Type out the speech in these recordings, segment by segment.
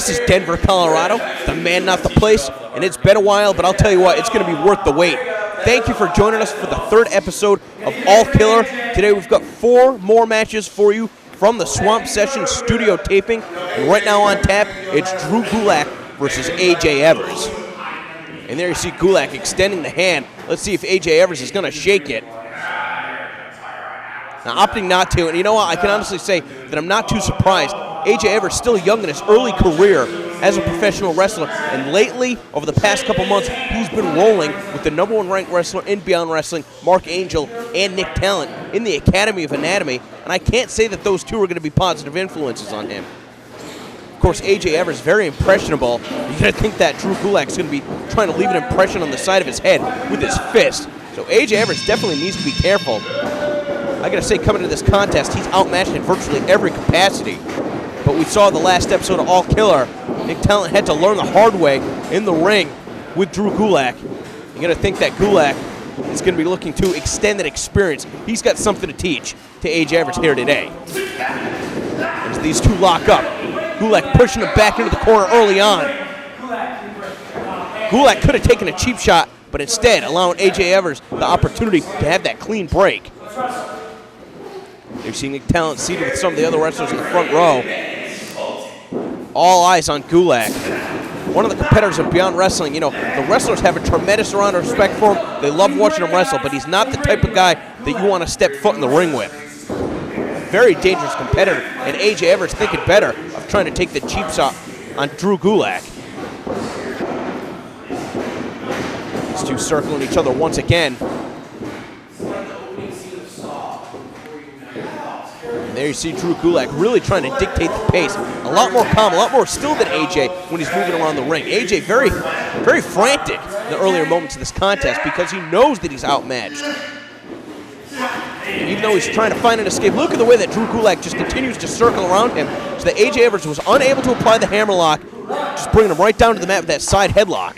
This is Denver, Colorado, the man, not the place, and it's been a while, but I'll tell you what, it's going to be worth the wait. Thank you for joining us for the third episode of All Killer. Today we've got 4 more matches for you from the Swamp Session studio taping, and right now on tap, it's Drew Gulak versus AJ Evers. And there you see Gulak extending the hand. Let's see if AJ Evers is going to shake it. Now, opting not to, and you know what, I can honestly say that I'm not too surprised. AJ Evers still young in his early career as a professional wrestler, and lately, over the past couple months, he's been rolling with the #1 ranked wrestler in Beyond Wrestling, Mark Angel, and Nick Talent in the Academy of Anatomy, and I can't say that those two are going to be positive influences on him. Of course, AJ Evers very impressionable. You're going to think that Drew Gulak's going to be trying to leave an impression on the side of his head with his fist. So AJ Evers definitely needs to be careful. I got to say, coming to this contest, he's outmatched in virtually every capacity. But we saw the last episode of All Killer, Nick Talent had to learn the hard way in the ring with Drew Gulak. You're going to think that Gulak is going to be looking to extend that experience. He's got something to teach to AJ Evers here today. As these two lock up, Gulak pushing him back into the corner early on. Gulak could have taken a cheap shot, but instead allowing AJ Evers the opportunity to have that clean break. You're seeing Nick Talent seated with some of the other wrestlers in the front row. All eyes on Gulak. One of the competitors of Beyond Wrestling, you know, the wrestlers have a tremendous amount of respect for him. They love watching him wrestle, but he's not the type of guy that you want to step foot in the ring with. Very dangerous competitor, and AJ Evers thinking better of trying to take the cheap shot on Drew Gulak. These two circling each other once again. And there you see Drew Gulak really trying to dictate the pace. A lot more calm, a lot more still than AJ when he's moving around the ring. AJ very, very frantic in the earlier moments of this contest because he knows that he's outmatched. Even though he's trying to find an escape, look at the way that Drew Gulak just continues to circle around him so that AJ Evers was unable to apply the hammerlock, just bringing him right down to the mat with that side headlock.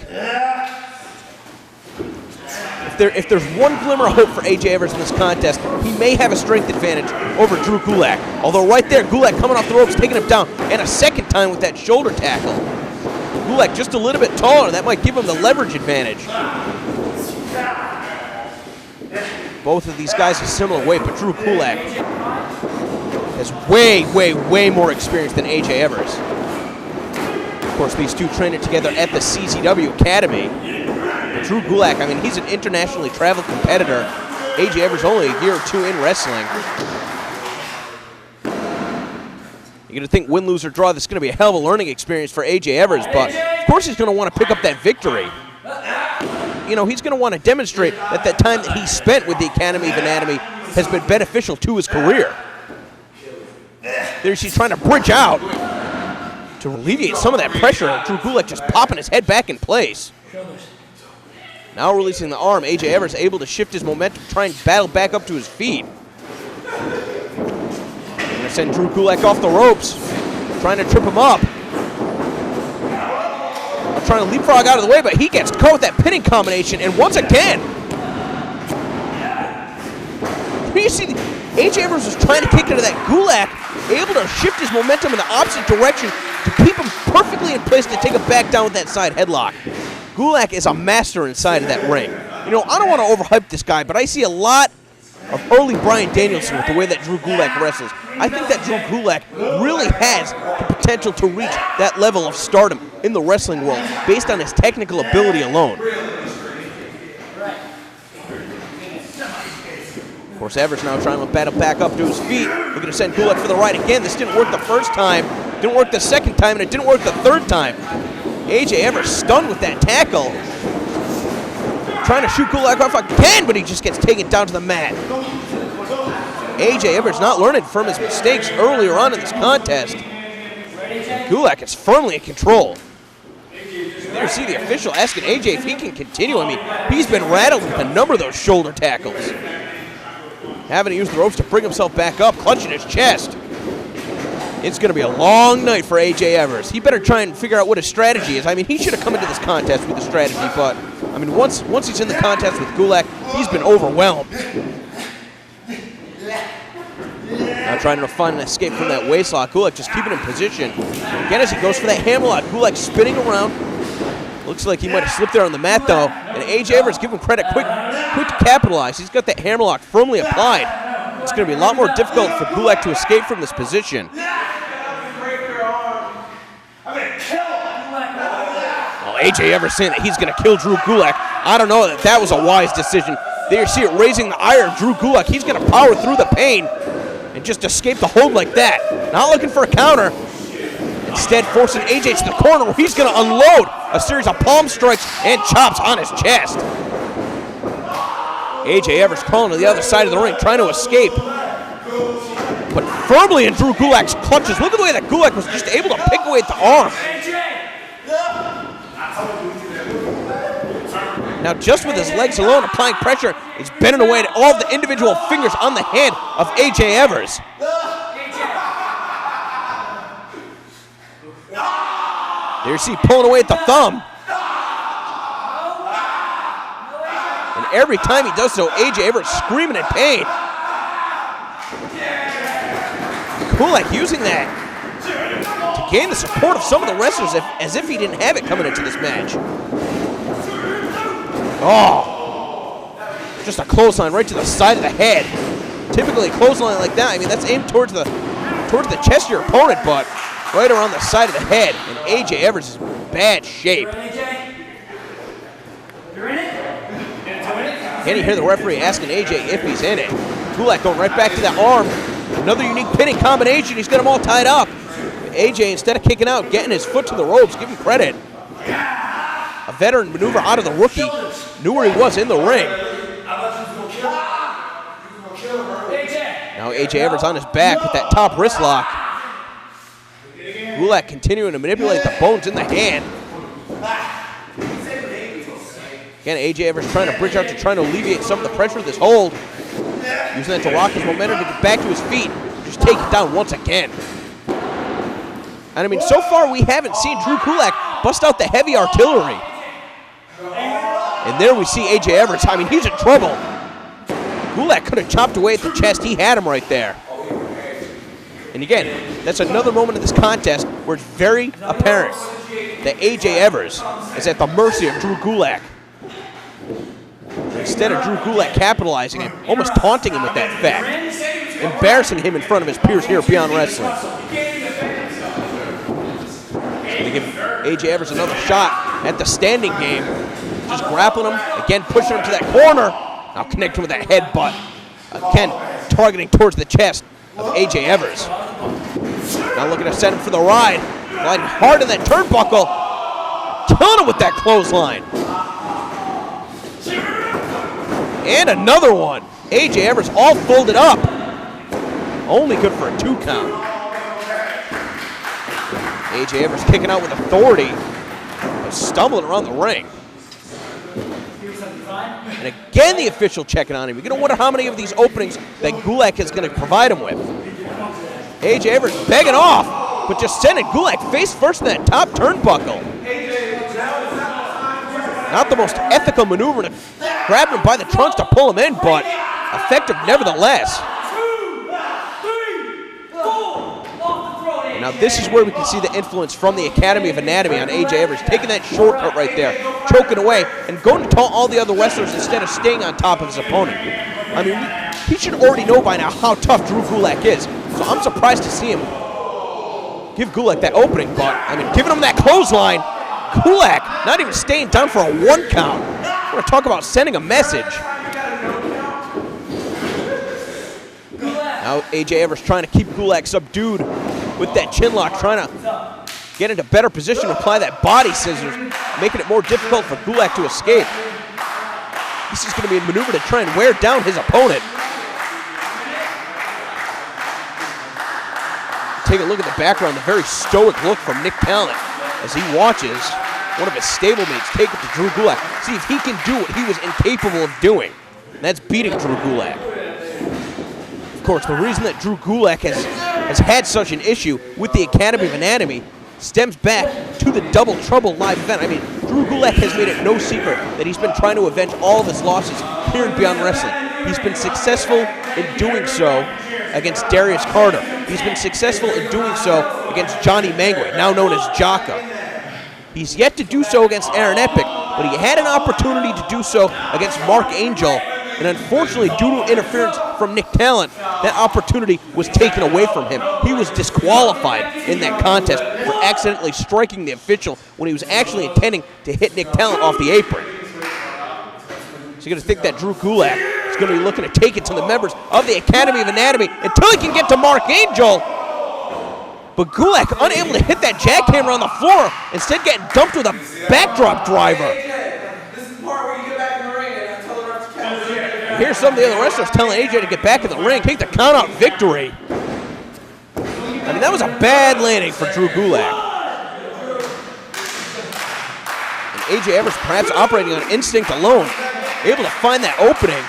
If there's one glimmer of hope for AJ Evers in this contest, he may have a strength advantage over Drew Gulak. Although right there, Gulak coming off the ropes, taking him down, and a second time with that shoulder tackle. Gulak just a little bit taller, that might give him the leverage advantage. Both of these guys are similar weight, but Drew Gulak has way more experience than AJ Evers. Of course, these two trained together at the CZW Academy. But Drew Gulak, I mean, he's an internationally traveled competitor. AJ Evers only a year or two in wrestling. You're going to think win, lose, or draw, this is going to be a hell of a learning experience for AJ Evers, but of course he's going to want to pick up that victory. You know, he's going to want to demonstrate that that time that he spent with the Academy of Anatomy has been beneficial to his career. There she's trying to bridge out to alleviate some of that pressure. Drew Gulak just popping his head back in place. Now releasing the arm, AJ Evers able to shift his momentum, try and battle back up to his feet. Going to send Drew Gulak off the ropes, trying to trip him up. Trying to leapfrog out of the way, but he gets caught with that pinning combination, and once again, you see, AJ Evers was trying to kick into that. Gulak able to shift his momentum in the opposite direction to keep him perfectly in place to take him back down with that side headlock. Gulak is a master inside of that ring. You know, I don't want to overhype this guy, but I see a lot of early Bryan Danielson with the way that Drew Gulak wrestles. I think that Drew Gulak really has the potential to reach that level of stardom in the wrestling world based on his technical ability alone. Of course, Evers now trying to battle back up to his feet. Looking to send Gulak for the right again. This didn't work the first time, didn't work the second time, and it didn't work the third time. AJ Evers stunned with that tackle. Trying to shoot Gulak off again, but he just gets taken down to the mat. AJ Evers not learning from his mistakes earlier on in this contest. Gulak is firmly in control. There you see the official asking AJ if he can continue. I mean, he's been rattled with a number of those shoulder tackles. Having to use the ropes to bring himself back up, clutching his chest. It's going to be a long night for AJ Evers. He better try and figure out what his strategy is. I mean, he should have come into this contest with a strategy, but, I mean, once he's in the contest with Gulak, he's been overwhelmed. Now trying to find an escape from that waistlock. Gulak just keeping in position. Again, as he goes for that hammerlock, Gulak spinning around. Looks like he might have slipped there on the mat, though. And A.J. Evers, give him credit, quick to capitalize. He's got that hammerlock firmly applied. It's going to be a lot more difficult for Gulak to escape from this position. Well, A.J. Evers saying that he's going to kill Drew Gulak. I don't know that was a wise decision. There you see it raising the ire of Drew Gulak. He's going to power through the pain and just escape the hold like that. Not looking for a counter. Instead, forcing AJ to the corner where he's going to unload a series of palm strikes and chops on his chest. AJ Evers crawling to the other side of the ring, trying to escape. But firmly in Drew Gulak's clutches. Look at the way that Gulak was just able to pick away at the arm. Now, just with his legs alone applying pressure, he's bending away at all of the individual fingers on the hand of AJ Evers. There you see pulling away at the thumb. And every time he does so, AJ Evers screaming in pain. Gulak using that to gain the support of some of the wrestlers as if he didn't have it coming into this match. Oh, just a clothesline right to the side of the head. Typically a clothesline like that, I mean, that's aimed towards the chest of your opponent, but right around the side of the head. And AJ Evers is in bad shape. Can you hear the referee asking AJ if he's in it? Gulak going right back to that arm. Another unique pinning combination. He's got them all tied up. AJ, instead of kicking out, getting his foot to the ropes, give him credit. A veteran maneuver out of the rookie. Knew where he was in the ring. Now AJ Evers on his back with that top wrist lock. Gulak continuing to manipulate the bones in the hand. Again, AJ Evers trying to bridge out to trying to alleviate some of the pressure of this hold. Using that to rock his momentum to get back to his feet. Just take it down once again. And I mean, so far we haven't seen Drew Gulak bust out the heavy artillery. And there we see AJ Evers. I mean, he's in trouble. Gulak could have chopped away at the chest. He had him right there. And again, that's another moment of this contest where it's very apparent that AJ Evers is at the mercy of Drew Gulak. Instead of Drew Gulak capitalizing him, almost taunting him with that fact, embarrassing him in front of his peers here at Beyond Wrestling. Going to give AJ Evers another shot at the standing game. Just grappling him, again pushing him to that corner. Now connecting with that headbutt. Again, targeting towards the chest of AJ Evers. Now looking to set him for the ride. Gliding hard in that turnbuckle. Killing him with that clothesline. And another one. AJ Evers all folded up. Only good for a 2 count. AJ Evers kicking out with authority, but stumbling around the ring. And again, the official checking on him. You're going to wonder how many of these openings that Gulak is going to provide him with. AJ Evers begging off, but just sending Gulak face first in that top turnbuckle. Not the most ethical maneuver to grab him by the trunks to pull him in, but effective nevertheless. Now this is where we can see the influence from the Academy of Anatomy on AJ Evers, taking that shortcut right there, choking away, and going to taunt all the other wrestlers instead of staying on top of his opponent. I mean, he should already know by now how tough Drew Gulak is, so I'm surprised to see him give Gulak that opening, but, I mean, giving him that clothesline, Gulak not even staying down for a 1 count. We're going to talk about sending a message. Now AJ Evers trying to keep Gulak subdued with that chin lock, trying to get into better position to apply that body scissors, making it more difficult for Gulak to escape. This is going to be a maneuver to try and wear down his opponent. Take a look at the background, the very stoic look from Nick Talent as he watches one of his stablemates take it to Drew Gulak. See if he can do what he was incapable of doing, and that's beating Drew Gulak. Of course, the reason that Drew Gulak has had such an issue with the Academy of Anatomy stems back to the Double Trouble live event. I mean, Drew Gulak has made it no secret that he's been trying to avenge all of his losses here in Beyond Wrestling. He's been successful in doing so against Darius Carter. He's been successful in doing so against Johnny Mangway, now known as Jaka. He's yet to do so against Aaron Epic, but he had an opportunity to do so against Mark Angel, and unfortunately, due to interference from Nick Talent, that opportunity was taken away from him. He was disqualified in that contest for accidentally striking the official when he was actually intending to hit Nick Talent off the apron. So you're going to think that Drew Gulak is going to be looking to take it to the members of the Academy of Anatomy until he can get to Mark Angel. But Gulak unable to hit that jackhammer on the floor, instead getting dumped with a backdrop driver. This is the part where you get back in the ring and tell the ref to count. Here's some of the other wrestlers telling AJ to get back in the ring, take the count-out victory. I mean, that was a bad landing for Drew Gulak. And AJ Evers perhaps operating on instinct alone, able to find that opening.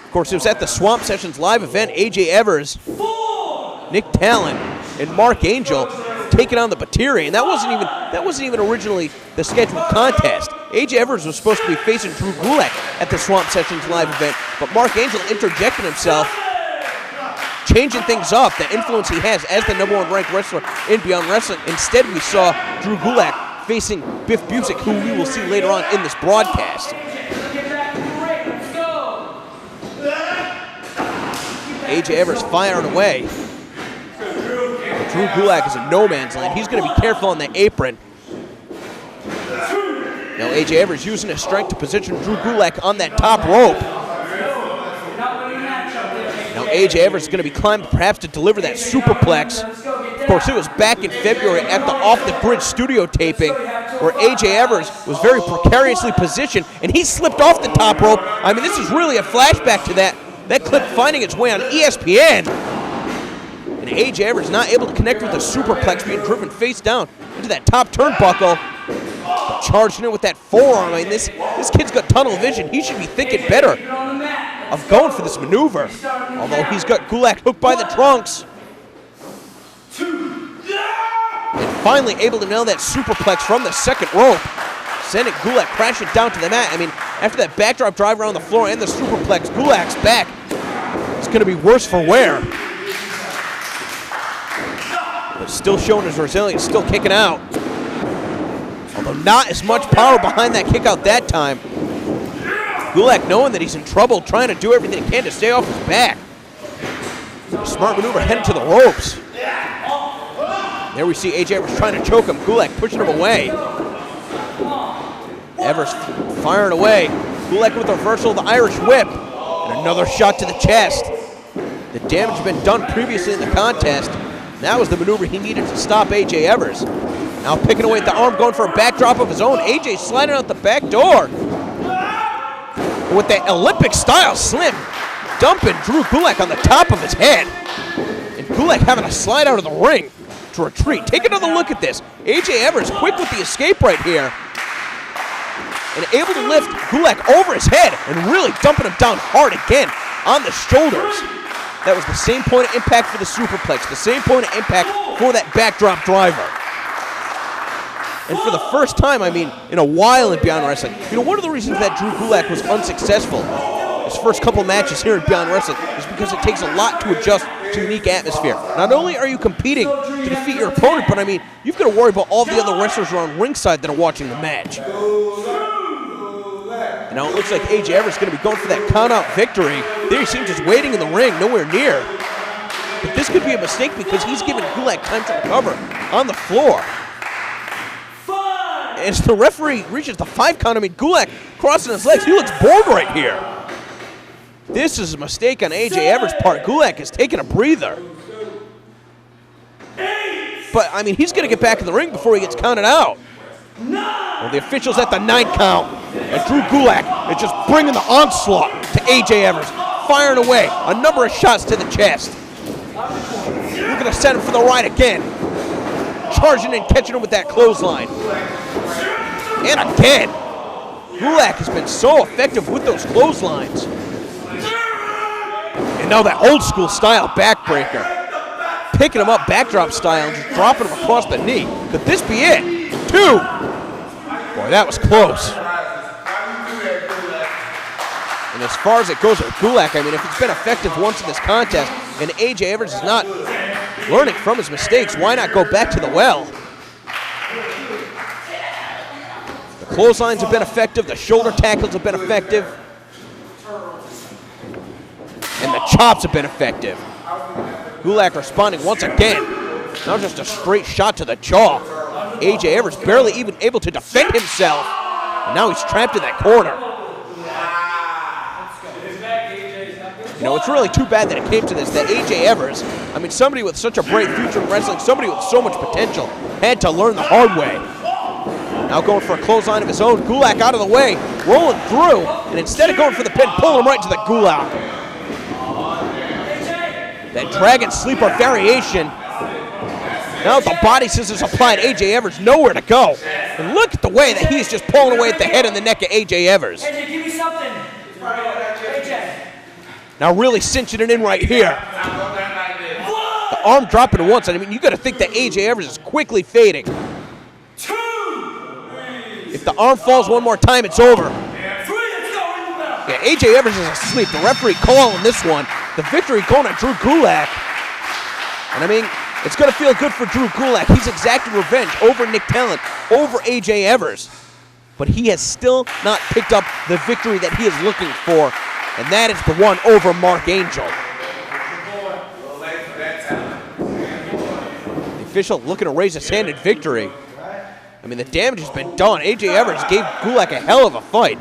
Of course, it was at the Swamp Sessions live event. AJ Evers, Nick Talent, and Mark Angel taking on the Batiri, and that wasn't even originally the scheduled contest. AJ Evers was supposed to be facing Drew Gulak at the Swamp Sessions live event, but Mark Angel interjected himself, changing things up, the influence he has as the #1 ranked wrestler in Beyond Wrestling. Instead, we saw Drew Gulak facing Biff Busick, who we will see later on in this broadcast. AJ Evers firing away. Drew Gulak is in no man's land. He's going to be careful on the apron. Now AJ Evers using his strength to position Drew Gulak on that top rope. Now AJ Evers is going to be climbing perhaps to deliver that superplex. Of course, it was back in February at the Off the Bridge studio taping where AJ Evers was very precariously positioned and he slipped off the top rope. I mean, this is really a flashback to that clip finding its way on ESPN. And AJ Evers not able to connect with the superplex, being driven face down into that top turnbuckle. But charging in with that forearm. I mean, this kid's got tunnel vision. He should be thinking better of going for this maneuver. Although he's got Gulak hooked by the trunks. And finally able to nail that superplex from the second rope, sending Gulak crashing down to the mat. I mean, after that backdrop drive around the floor and the superplex, Gulak's back. It's going to be worse for wear. But still showing his resilience, still kicking out. Although not as much power behind that kick out that time. Gulak knowing that he's in trouble, trying to do everything he can to stay off his back. Smart maneuver heading to the ropes. There we see AJ Evers trying to choke him. Gulak pushing him away. Evers firing away. Gulak with a reversal of the Irish whip. And another shot to the chest. The damage had been done previously in the contest. That was the maneuver he needed to stop AJ Evers. Now picking away at the arm, going for a backdrop of his own. AJ sliding out the back door. With that Olympic style slim, dumping Drew Gulak on the top of his head. And Gulak having to slide out of the ring to retreat. Take another look at this. AJ Evers quick with the escape right here. And able to lift Gulak over his head and really dumping him down hard again on the shoulders. That was the same point of impact for the superplex, the same point of impact for that backdrop driver. And for the first time, I mean, in a while in Beyond Wrestling, you know, one of the reasons that Drew Gulak was unsuccessful his first couple matches here in Beyond Wrestling is because it takes a lot to adjust to unique atmosphere. Not only are you competing to defeat your opponent, but I mean, you've got to worry about all the other wrestlers around ringside that are watching the match. And now it looks like AJ Evers is going to be going for that count-out victory. There he seems just waiting in the ring, nowhere near. But this could be a mistake because he's giving Gulak time to recover on the floor. As the referee reaches the 5 count, I mean, Gulak crossing his legs. He looks bored right here. This is a mistake on AJ Evers' part. Gulak is taking a breather. But, I mean, he's going to get back in the ring before he gets counted out. Well, the official's at the 9 count. And Drew Gulak is just bringing the onslaught to AJ Evers. Firing away a number of shots to the chest. We're going to send him for the ride again. Charging and catching him with that clothesline. And again. Gulak has been so effective with those clotheslines. And now that old school style backbreaker. Picking him up backdrop style and just dropping him across the knee. Could this be it? 2. Boy, that was close. And as far as it goes with Gulak, I mean, if it's been effective once in this contest, and AJ Evers is not learning from his mistakes, why not go back to the well? The clotheslines have been effective, the shoulder tackles have been effective, and the chops have been effective. Gulak responding once again. Now just a straight shot to the jaw. AJ Evers barely even able to defend himself. And now he's trapped in that corner. You know, it's really too bad that it came to this, that AJ Evers, I mean, somebody with such a bright future in wrestling, somebody with so much potential, had to learn the hard way. Now going for a clothesline of his own, Gulak out of the way, rolling through, and instead of going for the pin, pulling him right to the Gulak. That dragon sleeper variation. Now with the body scissors applied, AJ Evers nowhere to go. And look at the way that he's just pulling away at the head and the neck of AJ Evers. AJ, give me something. AJ. Now really cinching it in right here. The arm dropping once. I mean, you got to think that AJ Evers is quickly fading. If the arm falls one more time, it's over. Yeah, AJ Evers is asleep. The referee calling this one. The victory going to Drew Gulak. And I mean, it's going to feel good for Drew Gulak. He's exacted revenge over Nick Talent, over AJ Evers. But he has still not picked up the victory that he is looking for, and that is the one over Mark Angel. The official looking to raise his hand in victory. I mean, the damage has been done. AJ Evers gave Gulak a hell of a fight.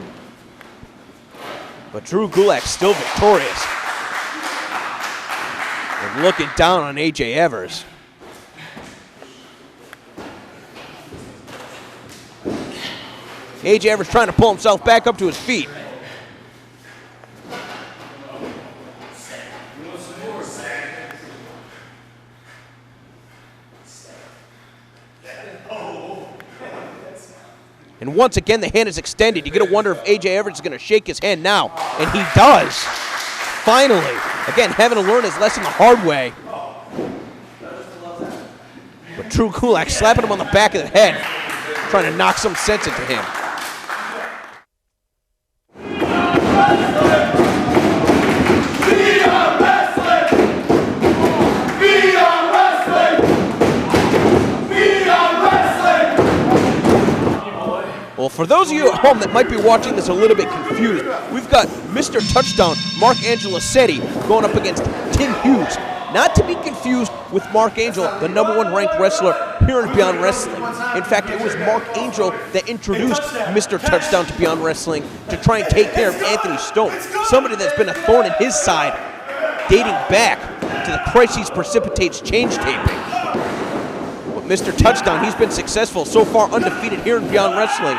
But Drew Gulak still victorious. And looking down on AJ Evers. AJ Evers trying to pull himself back up to his feet. And once again, the hand is extended. You're going to wonder if AJ Evers is going to shake his hand now. And he does. Finally. Again, having to learn his lesson the hard way. But Drew Gulak slapping him on the back of the head, trying to knock some sense into him. Well, for those of you at home that might be watching this a little bit confused, we've got Mr. Touchdown, Mark Angelosetti, going up against Tim Hughes. Not to be confused with Mark Angel, the #1 ranked wrestler here in Beyond Wrestling. In fact, it was Mark Angel that introduced Mr. Touchdown to Beyond Wrestling to try and take care of Anthony Stone, somebody that's been a thorn in his side dating back to the Crises Precipitates Change taping. Mr. Touchdown, he's been successful so far, undefeated here in Beyond Wrestling.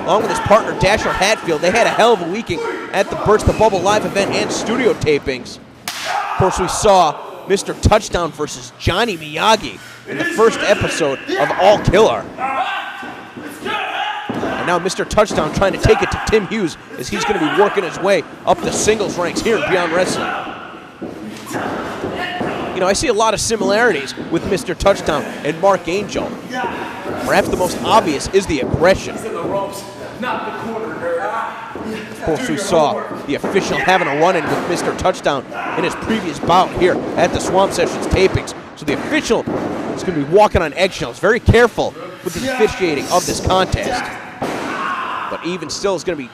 Along with his partner, Dasher Hatfield, they had a hell of a weekend at the Burst the Bubble live event and studio tapings. Of course, we saw Mr. Touchdown versus Johnny Miyagi in the first episode of All Killer. And now Mr. Touchdown trying to take it to Tim Hughes as he's going to be working his way up the singles ranks here in Beyond Wrestling. You know, I see a lot of similarities with Mr. Touchdown and Mark Angel. Perhaps the most obvious is the aggression. Of course, we saw the official having a run-in with Mr. Touchdown in his previous bout here at the Swamp Sessions tapings. So the official is going to be walking on eggshells, very careful with the officiating of this contest. But even still is going to be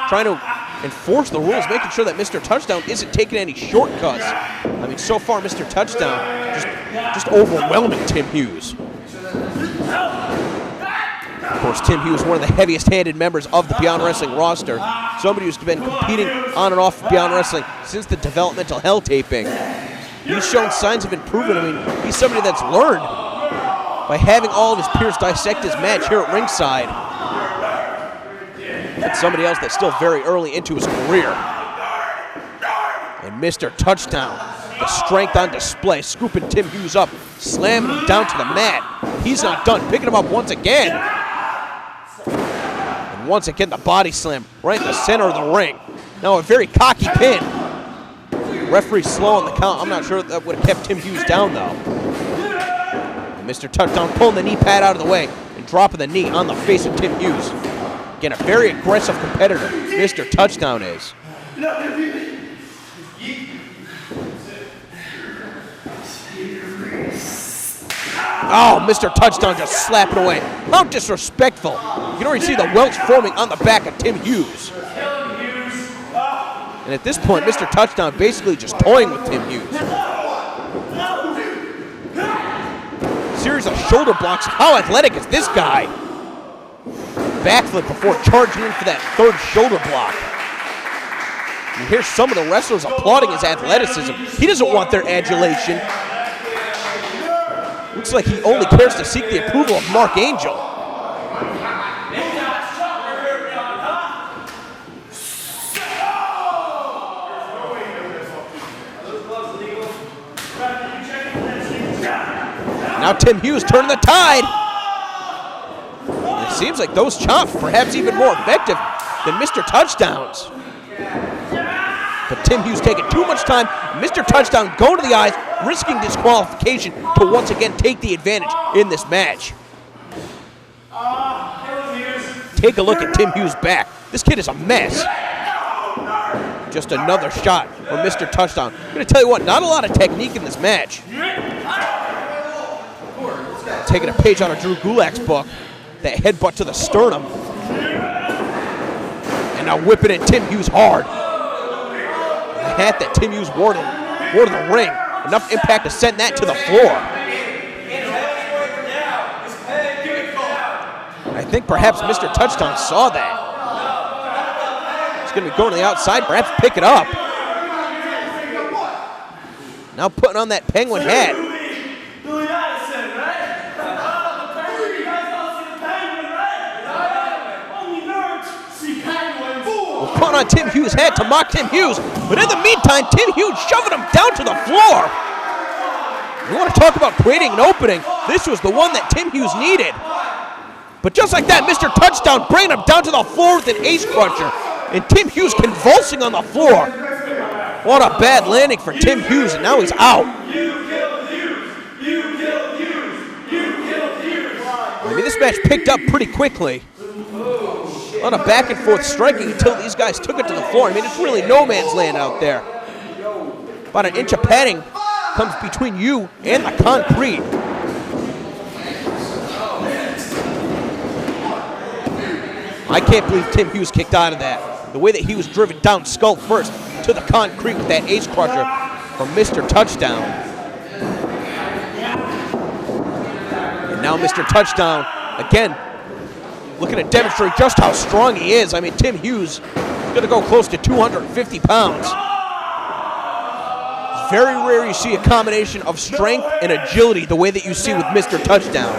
trying to enforce the rules, making sure that Mr. Touchdown isn't taking any shortcuts. I mean, so far, Mr. Touchdown just overwhelming Tim Hughes. Of course, Tim Hughes, one of the heaviest-handed members of the Beyond Wrestling roster, somebody who's been competing on and off Beyond Wrestling since the Developmental Hell taping. He's shown signs of improvement. I mean, he's somebody that's learned by having all of his peers dissect his match here at ringside. It's somebody else that's still very early into his career. And Mr. Touchdown, the strength on display, scooping Tim Hughes up, slamming him down to the mat. He's not done, picking him up once again. And once again, the body slam right in the center of the ring. Now a very cocky pin. Referee slow on the count. I'm not sure that would have kept Tim Hughes down, though. And Mr. Touchdown pulling the knee pad out of the way and dropping the knee on the face of Tim Hughes. Again, a very aggressive competitor, Mr. Touchdown is. Oh, Mr. Touchdown just slapping away. How disrespectful. You can already see the welts forming on the back of Tim Hughes. And at this point, Mr. Touchdown basically just toying with Tim Hughes. Series of shoulder blocks. How athletic is this guy? Backflip before charging in for that third shoulder block. You hear some of the wrestlers applauding his athleticism. He doesn't want their adulation. Looks like he only cares to seek the approval of Mark Angel. Now Tim Hughes turning the tide. And it seems like those chops perhaps even more effective than Mr. Touchdown's. But Tim Hughes taking too much time. Mr. Touchdown going to the eyes, risking disqualification to once again take the advantage in this match. Take a look at Tim Hughes' back. This kid is a mess. Just another shot from Mr. Touchdown. I'm going to tell you what, not a lot of technique in this match. Taking a page out of Drew Gulak's book. That headbutt to the sternum. And now whipping in Tim Hughes hard. The hat that Tim Hughes wore to the ring. Enough impact to send that to the floor. I think perhaps Mr. Touchdown saw that. He's going to be going to the outside, perhaps pick it up. Now putting on that penguin hat. Putting on Tim Hughes' head to mock Tim Hughes. But in the meantime, Tim Hughes shoving him down to the floor. You want to talk about creating an opening? This was the one that Tim Hughes needed. But just like that, Mr. Touchdown bringing him down to the floor with an ace crusher. And Tim Hughes convulsing on the floor. What a bad landing for Tim Hughes, and now he's out. I mean, this match picked up pretty quickly. A lot of back and forth striking until these guys took it to the floor. I mean, it's really no man's land out there. About an inch of padding comes between you and the concrete. I can't believe Tim Hughes kicked out of that. The way that he was driven down skull first to the concrete with that ace crusher from Mr. Touchdown. And now Mr. Touchdown, again, looking to demonstrate just how strong he is. I mean, Tim Hughes is going to go close to 250 pounds. It's very rare you see a combination of strength and agility the way that you see with Mr. Touchdown.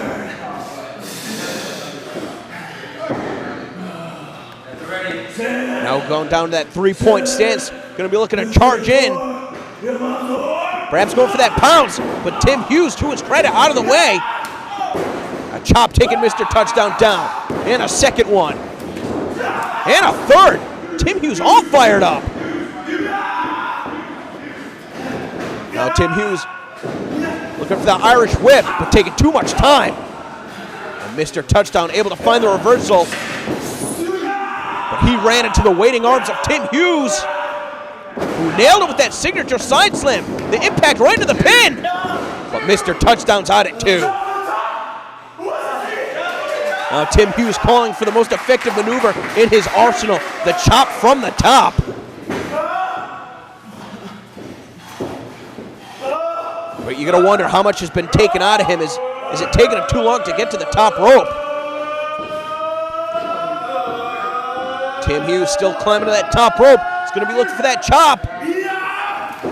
Now going down to that three-point stance. Going to be looking to charge in. Perhaps going for that pounce, but Tim Hughes, to his credit, out of the way. A chop taking Mr. Touchdown down. And a second one. And a third. Tim Hughes all fired up. Now Tim Hughes looking for the Irish whip, but taking too much time. And Mr. Touchdown able to find the reversal. But he ran into the waiting arms of Tim Hughes, who nailed it with that signature side slam. The impact right into the pin. But Mr. Touchdown's out at 2. Now Tim Hughes calling for the most effective maneuver in his arsenal, the chop from the top. But you're going to wonder how much has been taken out of him. Is it taking him too long to get to the top rope? Tim Hughes still climbing to that top rope. He's going to be looking for that chop.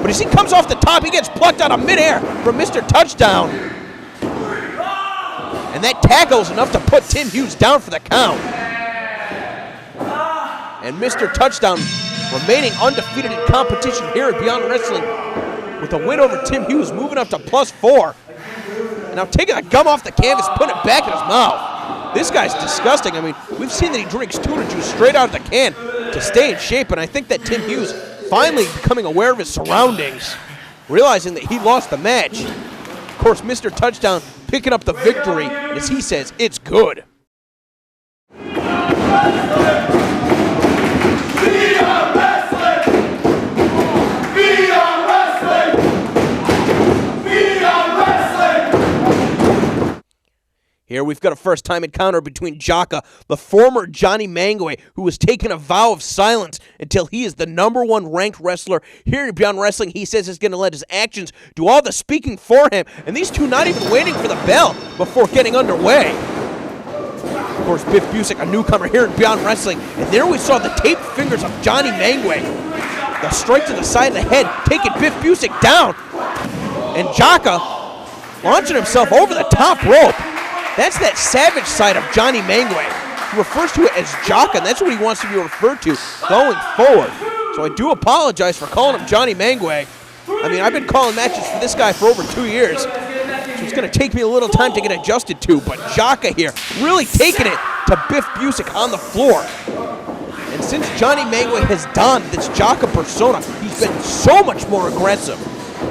But as he comes off the top, he gets plucked out of midair from Mr. Touchdown. And that tackle's enough to put Tim Hughes down for the count. And Mr. Touchdown remaining undefeated in competition here at Beyond Wrestling with a win over Tim Hughes, moving up to +4. And now taking the gum off the canvas, putting it back in his mouth. This guy's disgusting. I mean, we've seen that he drinks tuna juice straight out of the can to stay in shape, and I think that Tim Hughes finally becoming aware of his surroundings, realizing that he lost the match. Of course, Mr. Touchdown picking up the victory, and as he says, it's good. Beyond Wrestling! Here we've got a first-time encounter between Jaka, the former Johnny Mangway, who has taken a vow of silence until he is the #1 ranked wrestler here in Beyond Wrestling. He says he's going to let his actions do all the speaking for him, and these two not even waiting for the bell before getting underway. Of course, Biff Busick, a newcomer here in Beyond Wrestling, and there we saw the taped fingers of Johnny Mangway. The strike to the side of the head, taking Biff Busick down, and Jaka launching himself over the top rope. That's that savage side of Johnny Mangway. He refers to it as Jaka, and that's what he wants to be referred to going forward. So I do apologize for calling him Johnny Mangway. I mean, I've been calling matches for this guy for over 2 years, so it's going to take me a little time to get adjusted to. But Jaka here really taking it to Biff Busick on the floor. And since Johnny Mangway has donned this Jaka persona, he's been so much more aggressive.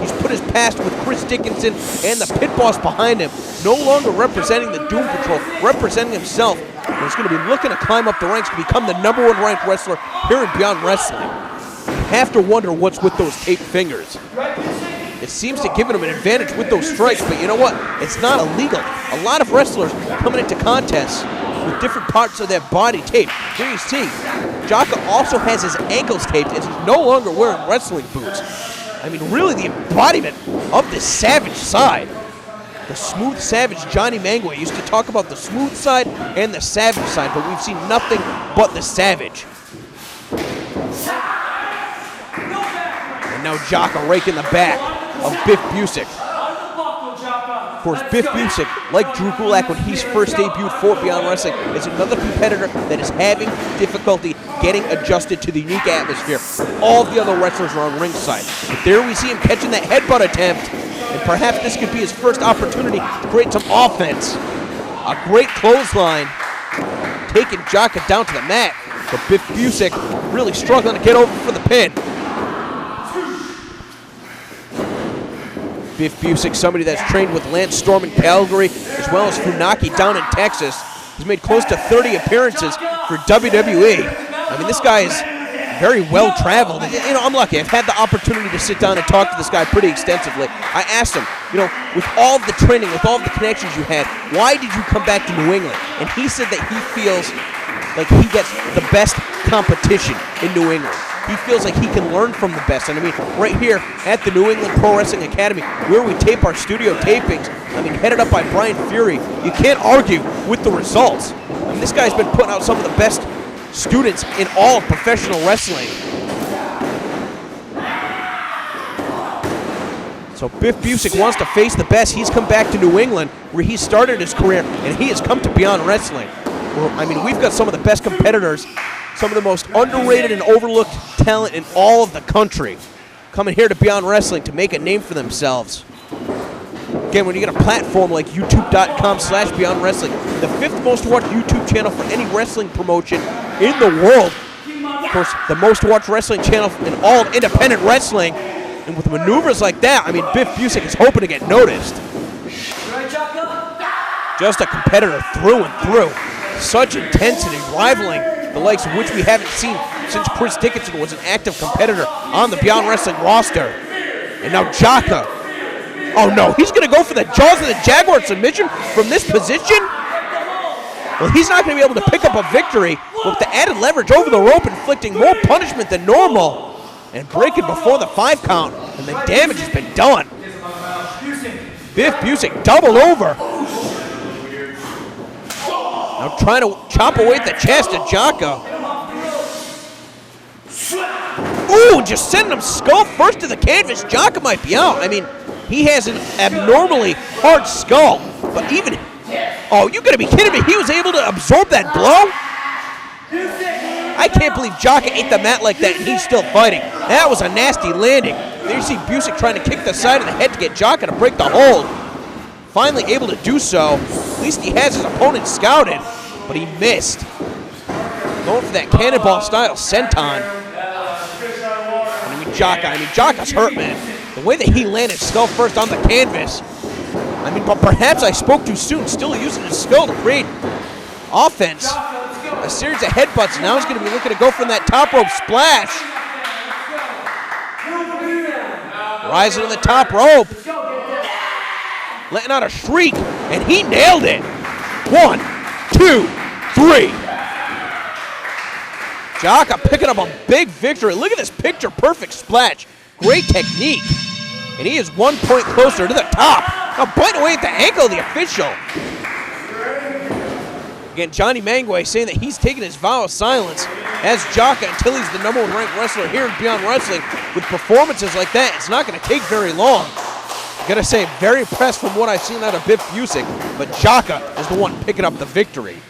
He's put his past with Chris Dickinson and the Pit Boss behind him, no longer representing the Doom Patrol, representing himself. And he's going to be looking to climb up the ranks to become the #1 ranked wrestler here in Beyond Wrestling. You have to wonder what's with those taped fingers. It seems to give him an advantage with those strikes, but you know what? It's not illegal. A lot of wrestlers coming into contests with different parts of their body taped. Here you see, Jaka also has his ankles taped as he's no longer wearing wrestling boots. I mean, really the embodiment of the savage side. The smooth savage Johnny Mangway used to talk about the smooth side and the savage side, but we've seen nothing but the savage. And now Jaka raking the back of Biff Busick. Of course, Biff Busick, like Drew Gulak when he's first debuted for Beyond Wrestling, is another competitor that is having difficulty getting adjusted to the unique atmosphere. All of the other wrestlers are on ringside. But there we see him catching that headbutt attempt, and perhaps this could be his first opportunity to create some offense. A great clothesline, taking Jaka down to the mat, but Biff Busick really struggling to get over for the pin. Biff Busick, somebody that's trained with Lance Storm in Calgary, as well as Funaki down in Texas. He's made close to 30 appearances for WWE. I mean, this guy is very well traveled. And, you know, I'm lucky. I've had the opportunity to sit down and talk to this guy pretty extensively. I asked him, you know, with all of the training, with all of the connections you had, why did you come back to New England? And he said that he feels like he gets the best competition in New England. He feels like he can learn from the best. And I mean, right here at the New England Pro Wrestling Academy, where we tape our studio tapings, I mean, headed up by Brian Fury, you can't argue with the results. I mean, this guy's been putting out some of the best students in all of professional wrestling. So Biff Busick wants to face the best. He's come back to New England, where he started his career, and he has come to Beyond Wrestling. Well, I mean, we've got some of the best competitors, some of the most underrated and overlooked talent in all of the country, coming here to Beyond Wrestling to make a name for themselves. Again, when you get a platform like youtube.com/Beyond Wrestling, the 5th most watched YouTube channel for any wrestling promotion in the world. Of course, the most watched wrestling channel in all of independent wrestling. And with maneuvers like that, I mean, Biff Busick is hoping to get noticed. Just a competitor through and through. Such intensity, rivaling the likes of which we haven't seen since Chris Dickinson was an active competitor on the Beyond Wrestling roster. And now Jaka. Oh no, he's going to go for the jaws of the Jaguar submission from this position? Well, he's not going to be able to pick up a victory with the added leverage over the rope, inflicting more punishment than normal and breaking before the 5 count, and the damage has been done. Biff Busick doubled over. Now trying to chop away at the chest of Jaka. Ooh, just sending him skull first to the canvas. Jaka might be out. I mean, he has an abnormally hard skull, but even... Oh, you gotta be kidding me. He was able to absorb that blow? I can't believe Jaka ate the mat like that and he's still fighting. That was a nasty landing. There you see Busick trying to kick the side of the head to get Jaka to break the hold. Finally able to do so. At least he has his opponent scouted, but he missed. Going for that cannonball style senton. I mean, Jaka's hurt, man. The way that he landed skull first on the canvas. I mean, but perhaps I spoke too soon, still using his skull to create offense. A series of headbutts. Now he's going to be looking to go from that top rope splash. Rising to the top rope. Letting out a shriek, and he nailed it. 1, 2, 3. Jaka picking up a big victory. Look at this picture-perfect splash. Great technique. And he is 1 point closer to the top. Now biting away at the ankle of the official. Again, Johnny Mangway saying that he's taking his vow of silence as Jaka until he's the #1 ranked wrestler here in Beyond Wrestling. With performances like that, it's not going to take very long. I gotta say, very impressed from what I've seen out of Biff Busick, but Jaka is the one picking up the victory.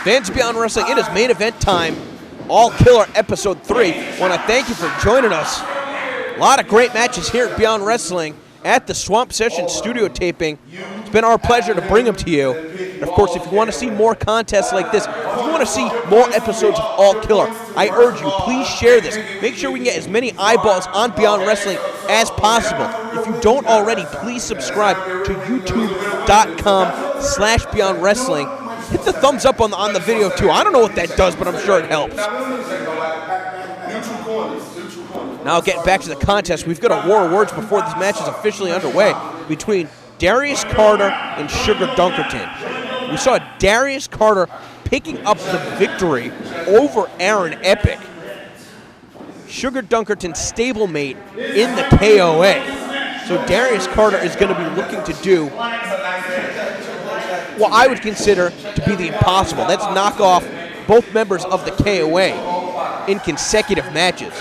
Fans of Beyond Wrestling, it is main event time. All Killer Episode 3. Want to thank you for joining us. A lot of great matches here at Beyond Wrestling at the Swamp Session studio taping. It's been our pleasure to bring them to you. And of course, if you want to see more contests like this, if you want to see more episodes of All Killer, I urge you, please share this. Make sure we can get as many eyeballs on Beyond Wrestling as possible. If you don't already, please subscribe to youtube.com/Beyond Wrestling. Hit the thumbs up on the video too. I don't know what that does, but I'm sure it helps. Now getting back to the contest, we've got a war of words before this match is officially underway between Darius Carter and Sugar Dunkerton. We saw Darius Carter picking up the victory over Aaron Epic. Sugar Dunkerton's stablemate in the KOA. So Darius Carter is going to be looking to do what I would consider to be the impossible. That's knock off both members of the KOA in consecutive matches.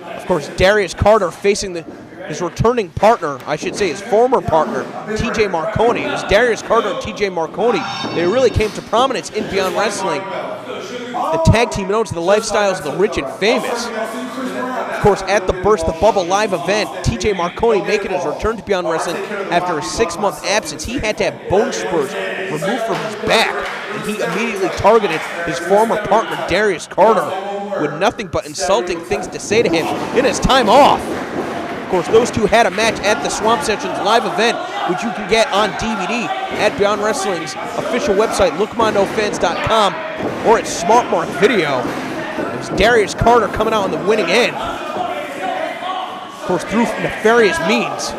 Of course, Darius Carter facing his returning partner, I should say his former partner, TJ Marconi. It was Darius Carter and TJ Marconi. They really came to prominence in Beyond Wrestling. The tag team known to the lifestyles of the rich and famous. Of course, at the Burst the Bubble live event, TJ Marconi making his return to Beyond Wrestling after a 6-month absence. He had to have bone spurs removed from his back, and he immediately targeted his former partner, Darius Carter, with nothing but insulting things to say to him in his time off. Of course, those two had a match at the Swamp Sessions live event, which you can get on DVD at Beyond Wrestling's official website, lookmondofans.com, or at SmartMark Video. It was Darius Carter coming out on the winning end. Of course, through nefarious means.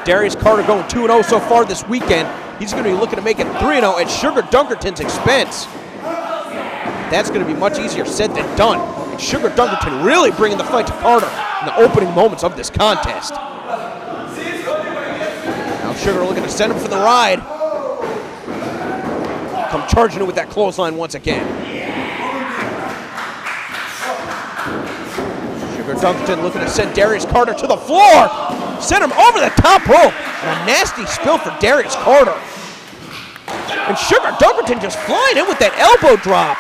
Darius Carter going 2-0 so far this weekend. He's going to be looking to make it 3-0 at Sugar Dunkerton's expense. That's going to be much easier said than done. And Sugar Dunkerton really bringing the fight to Carter in the opening moments of this contest. Now Sugar looking to send him for the ride. Come charging in with that clothesline once again. Sugar Dunkerton looking to send Darius Carter to the floor. Send him over the top rope. And a nasty spill for Darius Carter. And Sugar Dunkerton just flying in with that elbow drop.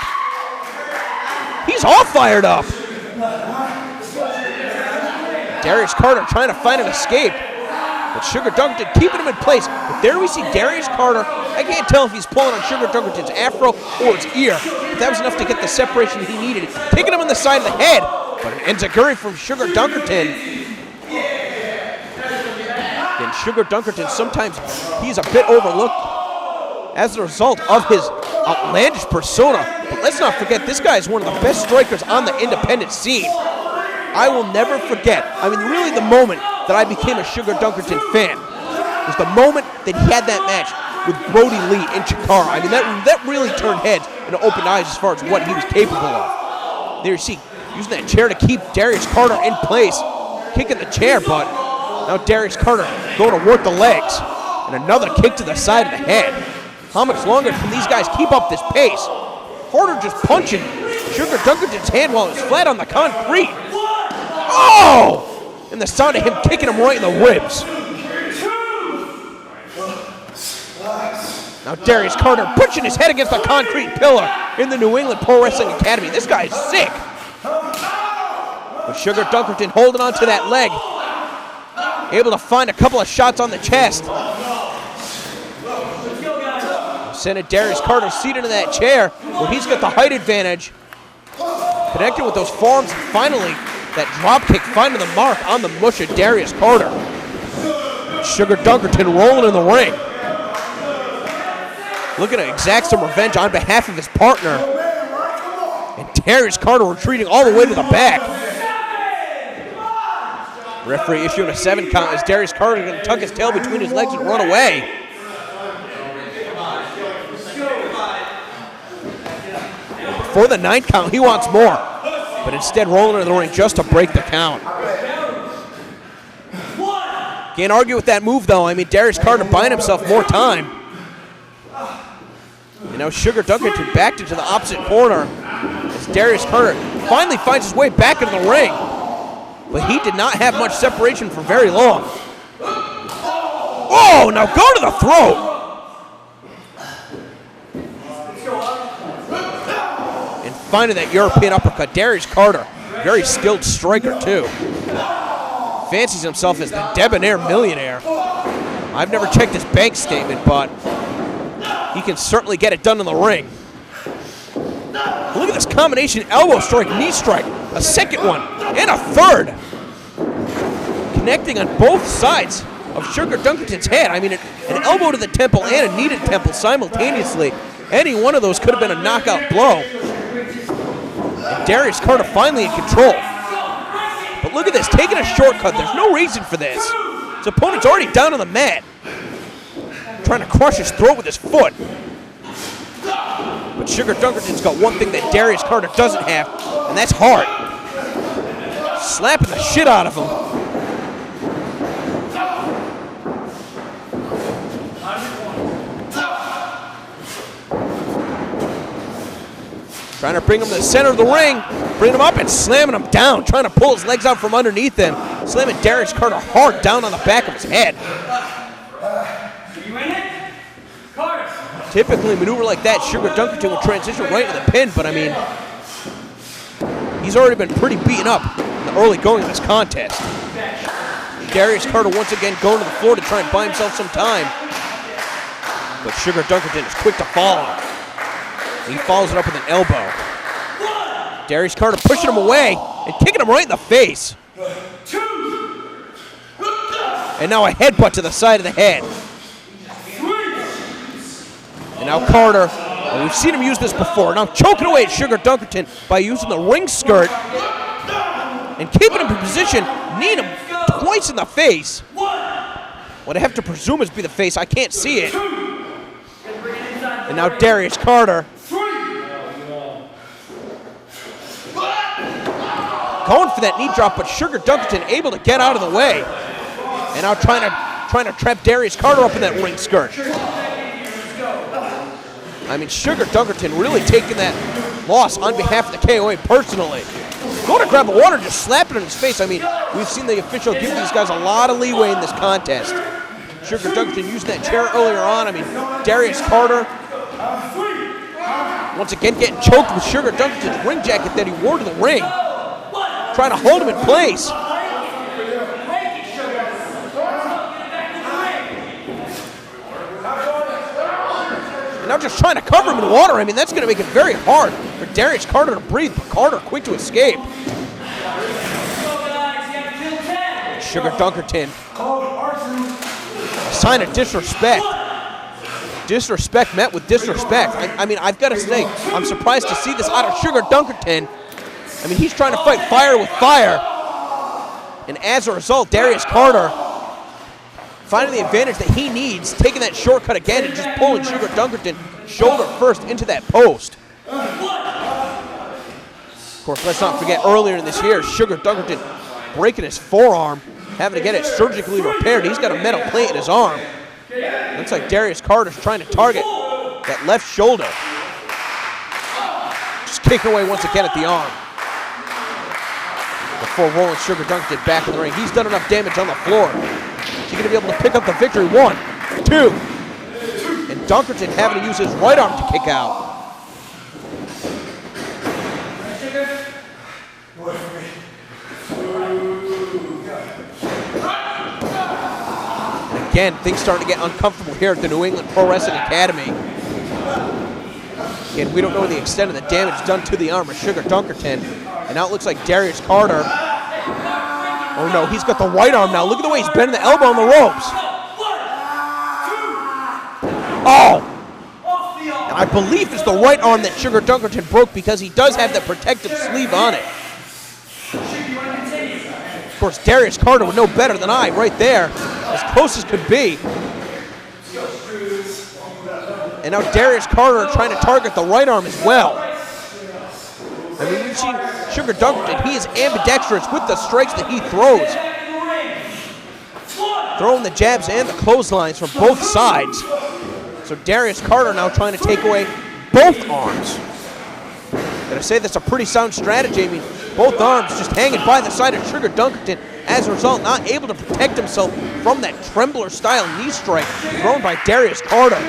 He's all fired up. Darius Carter trying to find an escape. But Sugar Dunkerton keeping him in place. But there we see Darius Carter. I can't tell if he's pulling on Sugar Dunkerton's afro or his ear. But that was enough to get the separation he needed. Kicking him on the side of the head. But an enziguri from Sugar Dunkerton. And Sugar Dunkerton, sometimes he's a bit overlooked as a result of his outlandish persona. But let's not forget, this guy is one of the best strikers on the independent scene. I will never forget, I mean, really the moment that I became a Sugar Dunkerton fan was the moment that he had that match with Brody Lee in Chikara. I mean, that really turned heads and opened eyes as far as what he was capable of. There you see, using that chair to keep Darius Carter in place, kicking the chair, but now Darius Carter going to work the legs. And another kick to the side of the head. How much longer can these guys keep up this pace? Carter just punching Sugar Dunkerton's hand while it's flat on the concrete. Oh! And the sound of him kicking him right in the ribs. Now Darius Carter punching his head against the concrete pillar in the New England Pro Wrestling Academy. This guy is sick. But Sugar Dunkerton holding on to that leg. Able to find a couple of shots on the chest. Sending Darius Carter seated in that chair where he's got the height advantage. Connected with those forearms, and finally, that drop kick finding the mark on the mush of Darius Carter. Sugar Dunkerton rolling in the ring. Looking to exact some revenge on behalf of his partner. And Darius Carter retreating all the way to the back. Referee issuing a 7 count as Darius Carter is going to tuck his tail between his legs and run away. For the 9 count, he wants more, but instead rolling in the ring just to break the count. Can't argue with that move, though. I mean, Darius Carter buying himself more time. And now Sugar Dunkerton backed into the opposite corner as Darius Carter finally finds his way back into the ring. But he did not have much separation for very long. Oh, now go to the throat. And finding that European uppercut, Darius Carter, very skilled striker too. Fancies himself as the debonair millionaire. I've never checked his bank statement, but he can certainly get it done in the ring. Look at this combination, elbow strike, knee strike, a second one, and a third. Connecting on both sides of Sugar Dunkerton's head. I mean, an elbow to the temple and a knee to the temple simultaneously. Any one of those could have been a knockout blow. And Darius Carter finally in control. But look at this, taking a shortcut. There's no reason for this. His opponent's already down on the mat. Trying to crush his throat with his foot. But Sugar Dunkerton's got one thing that Darius Carter doesn't have, and that's heart. Slapping the shit out of him. Trying to bring him to the center of the ring, bring him up and slamming him down, trying to pull his legs out from underneath him, slamming Darius Carter hard down on the back of his head. Typically, a maneuver like that, Sugar Dunkerton will transition right into the pin, but I mean, he's already been pretty beaten up in the early going of this contest. Darius Carter once again going to the floor to try and buy himself some time. But Sugar Dunkerton is quick to follow. He follows it up with an elbow. Darius Carter pushing him away and kicking him right in the face. And now a headbutt to the side of the head. And now Carter, and we've seen him use this before, now choking away at Sugar Dunkerton by using the ring skirt and keeping him in position, kneeing him twice in the face. What I have to presume is be the face, I can't see it. And now Darius Carter going for that knee drop, but Sugar Dunkerton able to get out of the way. And now trying to trap Darius Carter up in that ring skirt. I mean, Sugar Dunkerton really taking that loss on behalf of the KOA personally. Going to grab the water, just slap it in his face. I mean, we've seen the official give these guys a lot of leeway in this contest. Sugar Dunkerton using that chair earlier on. I mean, Darius Carter once again getting choked with Sugar Dunkerton's ring jacket that he wore to the ring. Trying to hold him in place. And now just trying to cover him in water. I mean, that's going to make it very hard for Darius Carter to breathe, but Carter quick to escape. Sugar Dunkerton, a sign of disrespect. Disrespect met with disrespect. I mean, I've got to say, I'm surprised to see this out of Sugar Dunkerton. I mean, he's trying to fight fire with fire. And as a result, Darius Carter finding the advantage that he needs, taking that shortcut again and just pulling Sugar Dunkerton shoulder first into that post. Of course, let's not forget earlier in this year, Sugar Dunkerton breaking his forearm, having to get it surgically repaired. He's got a metal plate in his arm. Looks like Darius Carter's trying to target that left shoulder. Just kicking away once again at the arm. Before rolling Sugar Dunkerton back in the ring. He's done enough damage on the floor. Is he going to be able to pick up the victory? 1, 2. And Dunkerton having to use his right arm to kick out. And again, things starting to get uncomfortable here at the New England Pro Wrestling Academy. Again, we don't know the extent of the damage done to the arm of Sugar Dunkerton. And now it looks like Darius Carter. Oh no, he's got the right arm now. Look at the way he's bending the elbow on the ropes. Oh! And I believe it's the right arm that Sugar Dunkerton broke because he does have the protective sleeve on it. Of course, Darius Carter would know better than I right there. As close as could be. And now Darius Carter trying to target the right arm as well. I mean, we've seen Sugar Dunkerton. He is ambidextrous with the strikes that he throws. Throwing the jabs and the clotheslines from both sides. So Darius Carter now trying to take away both arms. And I say that's a pretty sound strategy. I mean, both arms just hanging by the side of Sugar Dunkerton. As a result, not able to protect himself from that Trembler-style knee strike thrown by Darius Carter.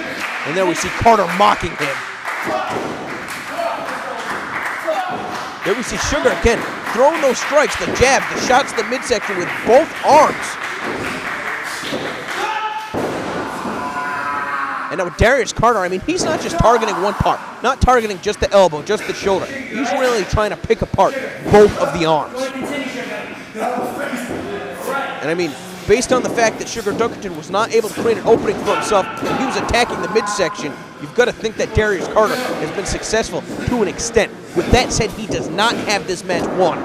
And there we see Carter mocking him. There we see Sugar again throwing those strikes, the jab, the shots to the midsection with both arms. And now with Darius Carter, I mean, he's not just targeting one part, not targeting just the elbow, just the shoulder. He's really trying to pick apart both of the arms. And I mean, based on the fact that Sugar Dunkerton was not able to create an opening for himself when he was attacking the midsection, you've got to think that Darius Carter has been successful to an extent. With that said, he does not have this match won.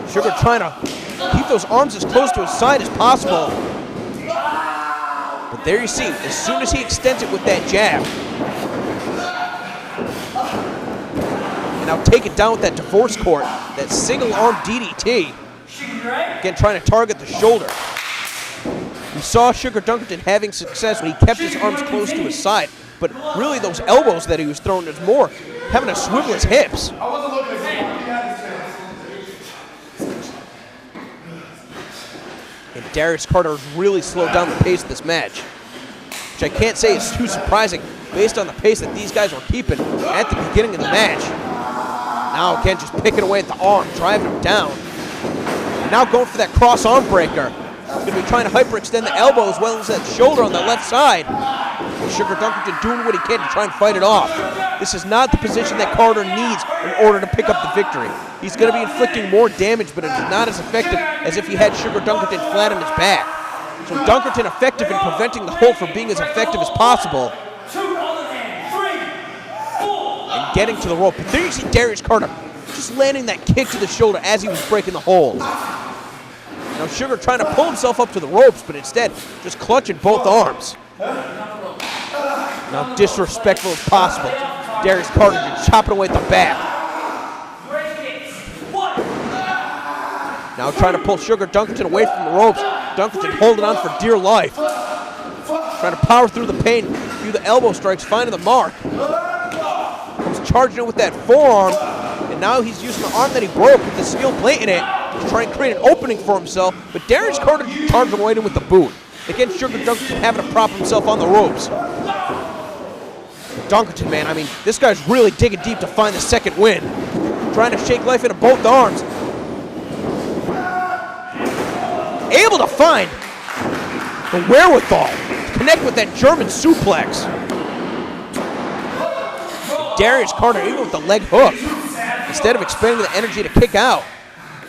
Sugar trying to keep those arms as close to his side as possible. But there you see, as soon as he extends it with that jab, and now take it down with that divorce court, that single arm DDT. Again, trying to target the shoulder. We saw Sugar Dunkerton having success when he kept his arms close to his side, but really those elbows that he was throwing is more having to swivel his hips. And Darius Carter has really slowed down the pace of this match, which I can't say is too surprising based on the pace that these guys were keeping at the beginning of the match. Now again, just picking away at the arm, driving him down. And now going for that cross arm breaker. He's going to be trying to hyperextend the elbow as well as that shoulder on the left side. And Sugar Dunkerton doing what he can to try and fight it off. This is not the position that Carter needs in order to pick up the victory. He's going to be inflicting more damage, but it is not as effective as if he had Sugar Dunkerton flat on his back. So Dunkerton effective in preventing the hold from being as effective as possible. And getting to the rope. But there you see Darius Carter just landing that kick to the shoulder as he was breaking the hold. Now Sugar trying to pull himself up to the ropes, but instead just clutching both arms. Now disrespectful as possible. Darius Carter just chopping away at the back. Now trying to pull Sugar Dunkerton away from the ropes. Dunkerton holding on for dear life. Trying to power through the pain, through the elbow strikes, finding the mark. Comes charging it with that forearm. And now he's using the arm that he broke with the steel plate in it to try and create an opening for himself. But Darius Carter charging away with the boot. Again, Sugar Dunkerton having to prop himself on the ropes. Dunkerton, man, I mean, this guy's really digging deep to find the second win. Trying to shake life into both arms. Able to find the wherewithal to connect with that German suplex. Darius Carter, even with the leg hook, instead of expending the energy to kick out,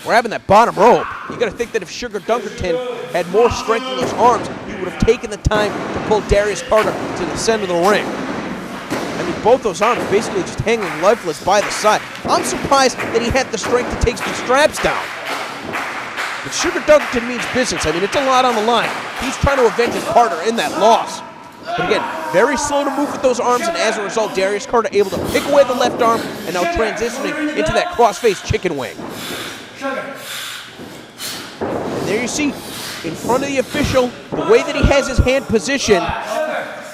grabbing that bottom rope. You got to think that if Sugar Dunkerton had more strength in those arms, he would have taken the time to pull Darius Carter to the center of the ring. I mean, both those arms basically just hanging lifeless by the side. I'm surprised that he had the strength to take some straps down. But Sugar Dunkerton means business. I mean, it's a lot on the line. He's trying to avenge his partner in that loss. But again, very slow to move with those arms, and as a result, Darius Carter able to pick away the left arm and now transitioning into that cross-face chicken wing. And there you see, in front of the official, the way that he has his hand positioned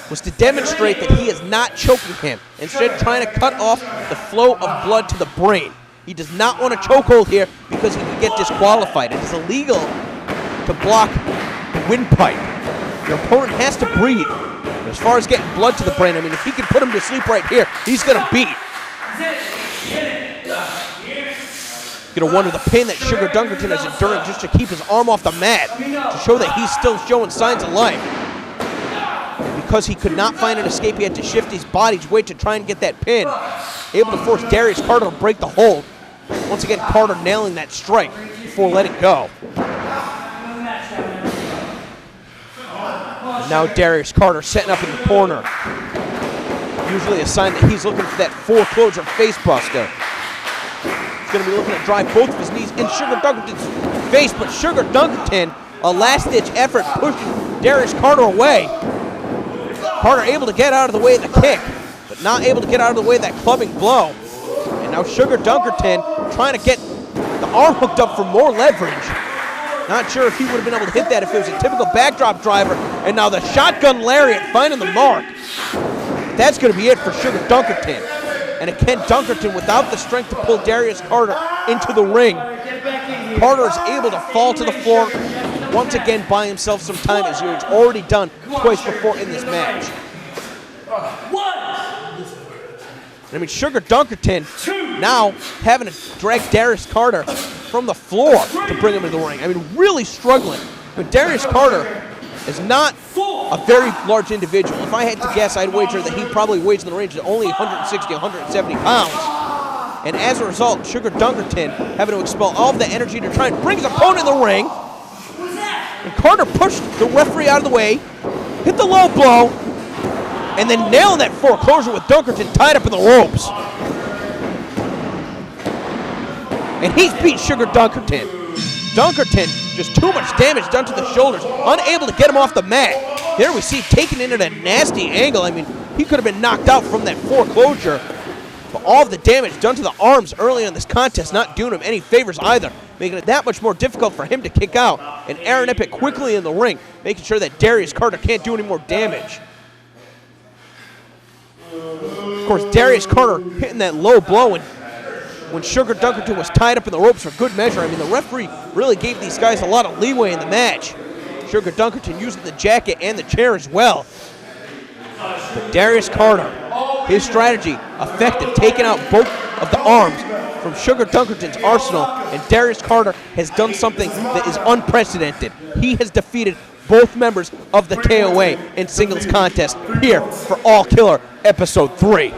was to demonstrate that he is not choking him, instead trying to cut off the flow of blood to the brain. He does not want a chokehold here because he can get disqualified. It is illegal to block the windpipe. Your opponent has to breathe. But as far as getting blood to the brain, I mean, if he can put him to sleep right here, he's going to beat. You're going to wonder the pain that Sugar Dunkerton is enduring just to keep his arm off the mat, to show that he's still showing signs of life. because he could not find an escape, he had to shift his body's weight to try and get that pin. Able to force Darius Carter to break the hold. Once again, Carter nailing that strike before letting go. Now Darius Carter setting up in the corner. Usually a sign that he's looking for that foreclosure face buster. He's going to be looking to drive both of his knees in Sugar Dunkerton's face, but Sugar Dunkerton, a last-ditch effort, pushing Darius Carter away. Carter able to get out of the way of the kick, but not able to get out of the way of that clubbing blow. And now Sugar Dunkerton trying to get the arm hooked up for more leverage. Not sure if he would have been able to hit that if it was a typical backdrop driver. And now the shotgun lariat finding the mark. That's going to be it for Sugar Dunkerton. And again, Dunkerton without the strength to pull Darius Carter into the ring. Carter is able to fall to the floor, once again buy himself some time as he's already done twice before in this match. I mean, Sugar Dunkerton now having to drag Darius Carter from the floor to bring him into the ring. I mean, really struggling. But Darius Carter is not a very large individual. If I had to guess, I'd wager that he probably weighs in the range of only 160, 170 pounds. And as a result, Sugar Dunkerton having to expel all of the energy to try and bring his opponent in the ring. And Carter pushed the referee out of the way, hit the low blow, and then nailing that foreclosure with Dunkerton tied up in the ropes. And he's beat Sugar Dunkerton. Dunkerton, just too much damage done to the shoulders, unable to get him off the mat. There we see taken into that nasty angle. I mean, he could have been knocked out from that foreclosure. But all of the damage done to the arms early in this contest not doing him any favors either, making it that much more difficult for him to kick out. And Aaron Epic quickly in the ring, making sure that Darius Carter can't do any more damage. Of course, Darius Carter hitting that low blow when Sugar Dunkerton was tied up in the ropes for good measure. I mean, the referee really gave these guys a lot of leeway in the match. Sugar Dunkerton using the jacket and the chair as well. But Darius Carter, his strategy, effective, taking out both of the arms from Sugar Dunkerton's arsenal, and Darius Carter has done something that is unprecedented. He has defeated both members of the KOA in singles contest here for All Killer Episode 3.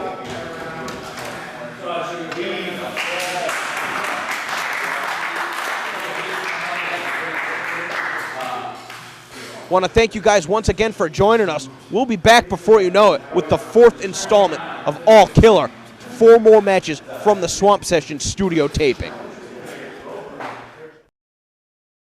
Want to thank you guys once again for joining us. We'll be back before you know it with the 4th installment of All Killer. 4 more matches from the Swamp Session studio taping.